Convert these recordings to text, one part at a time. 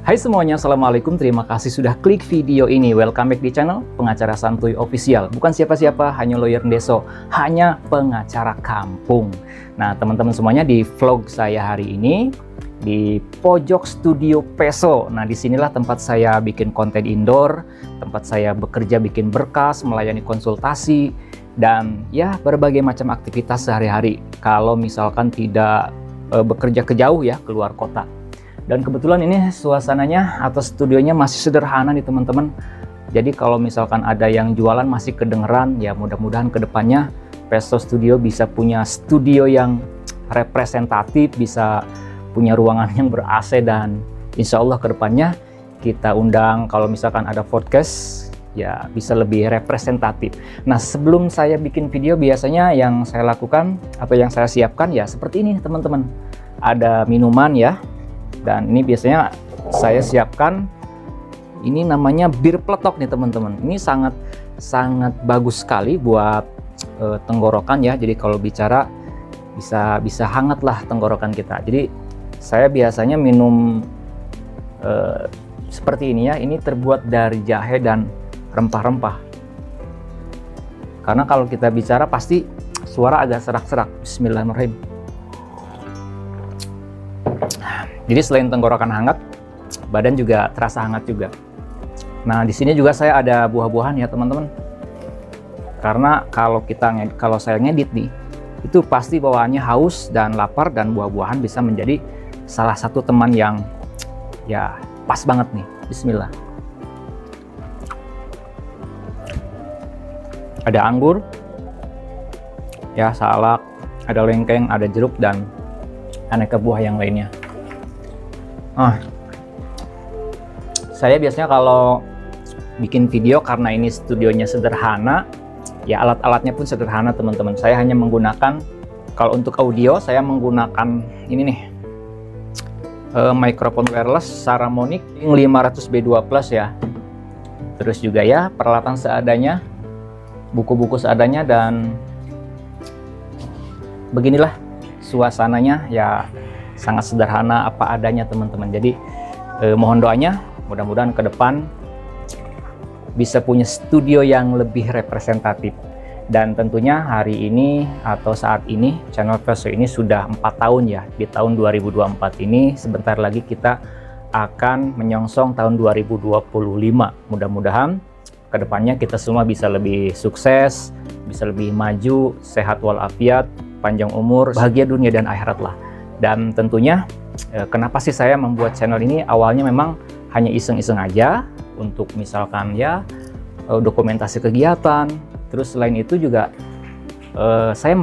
Hai semuanya, Assalamualaikum. Terima kasih sudah klik video ini. Welcome back di channel Pengacara Santuy Official. Bukan siapa-siapa, hanya lawyer Ndeso, hanya pengacara kampung. Nah, teman-teman semuanya, di vlog saya hari ini di pojok studio Peso. Nah, disinilah tempat saya bikin konten indoor, tempat saya bekerja bikin berkas, melayani konsultasi, dan ya berbagai macam aktivitas sehari-hari. Kalau misalkan tidak bekerja ke jauh ya, keluar kota. Dan kebetulan ini suasananya atau studionya masih sederhana nih teman-teman. Jadi kalau misalkan ada yang jualan masih kedengeran, ya mudah-mudahan kedepannya Peso Studio bisa punya studio yang representatif, bisa punya ruangan yang ber-AC, dan insya Allah kedepannya kita undang kalau misalkan ada podcast ya bisa lebih representatif. Nah, sebelum saya bikin video biasanya yang saya lakukan atau yang saya siapkan ya seperti ini teman-teman. Ada minuman ya. Dan ini biasanya saya siapkan, ini namanya bir peletok nih teman-teman. Ini sangat bagus sekali buat tenggorokan ya. Jadi kalau bicara bisa hangat lah tenggorokan kita. Jadi saya biasanya minum seperti ini ya. Ini terbuat dari jahe dan rempah-rempah. Karena kalau kita bicara pasti suara agak serak-serak. Bismillahirrahmanirrahim. Jadi selain tenggorokan hangat, badan juga terasa hangat juga. Nah, di sini juga saya ada buah-buahan ya teman-teman. Karena kalau saya ngedit nih, itu pasti bawaannya haus dan lapar, dan buah-buahan bisa menjadi salah satu teman yang ya pas banget nih. Bismillah. Ada anggur, ya salak, ada lengkeng, ada jeruk, dan aneka buah yang lainnya. Saya biasanya kalau bikin video, karena ini studionya sederhana, ya alat-alatnya pun sederhana teman-teman. Saya hanya menggunakan, kalau untuk audio saya menggunakan ini nih, mikrofon wireless Saramonic 500B2 Plus ya. Terus juga ya peralatan seadanya, buku-buku seadanya, dan beginilah suasananya ya. Sangat sederhana apa adanya teman-teman. Jadi mohon doanya, mudah-mudahan ke depan bisa punya studio yang lebih representatif. Dan tentunya hari ini atau saat ini channel Peso ini sudah 4 tahun ya. Di tahun 2024 ini sebentar lagi kita akan menyongsong tahun 2025. Mudah-mudahan ke depannya kita semua bisa lebih sukses, bisa lebih maju, sehat walafiat, panjang umur, bahagia dunia dan akhirat lah. Dan tentunya kenapa sih saya membuat channel ini? Awalnya memang hanya iseng-iseng aja untuk misalkan ya dokumentasi kegiatan. Terus selain itu juga saya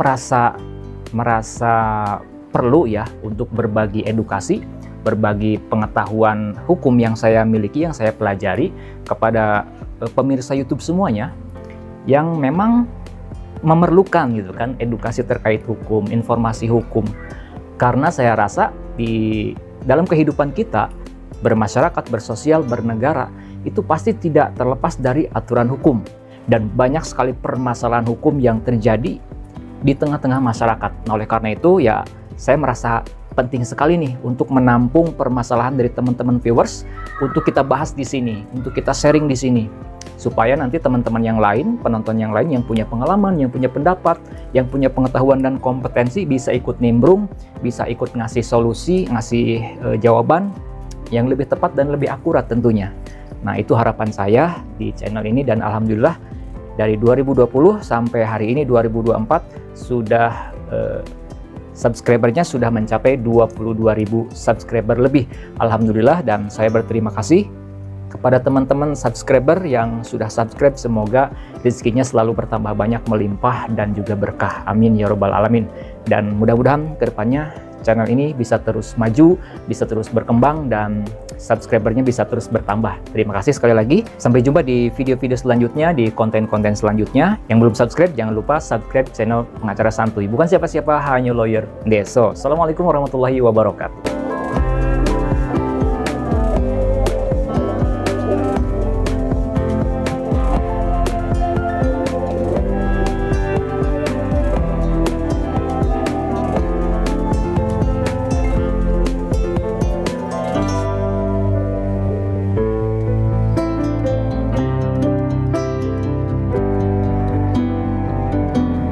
merasa perlu ya untuk berbagi edukasi, berbagi pengetahuan hukum yang saya miliki, yang saya pelajari kepada pemirsa YouTube semuanya yang memang memerlukan gitu kan edukasi terkait hukum, informasi hukum. Karena saya rasa di dalam kehidupan kita, bermasyarakat, bersosial, bernegara, itu pasti tidak terlepas dari aturan hukum. Dan banyak sekali permasalahan hukum yang terjadi di tengah-tengah masyarakat. Nah, oleh karena itu ya saya merasa penting sekali nih untuk menampung permasalahan dari teman-teman viewers, untuk kita bahas di sini, untuk kita sharing di sini. Supaya nanti teman-teman yang lain, penonton yang lain yang punya pengalaman, yang punya pendapat, yang punya pengetahuan dan kompetensi bisa ikut nimbrung, bisa ikut ngasih solusi, ngasih jawaban yang lebih tepat dan lebih akurat tentunya. Nah, itu harapan saya di channel ini, dan alhamdulillah dari 2020 sampai hari ini 2024 sudah subscribernya sudah mencapai 22.000 subscriber lebih. Alhamdulillah, dan saya berterima kasih kepada teman-teman subscriber yang sudah subscribe. Semoga rezekinya selalu bertambah banyak, melimpah, dan juga berkah. Amin ya robbal alamin. Dan mudah-mudahan kedepannya channel ini bisa terus maju, bisa terus berkembang, dan subscribernya bisa terus bertambah. Terima kasih sekali lagi. Sampai jumpa di video-video selanjutnya, di konten-konten selanjutnya. Yang belum subscribe, jangan lupa subscribe channel Pengacara Santuy. Bukan siapa-siapa, hanya lawyer Ndeso. Assalamualaikum warahmatullahi wabarakatuh.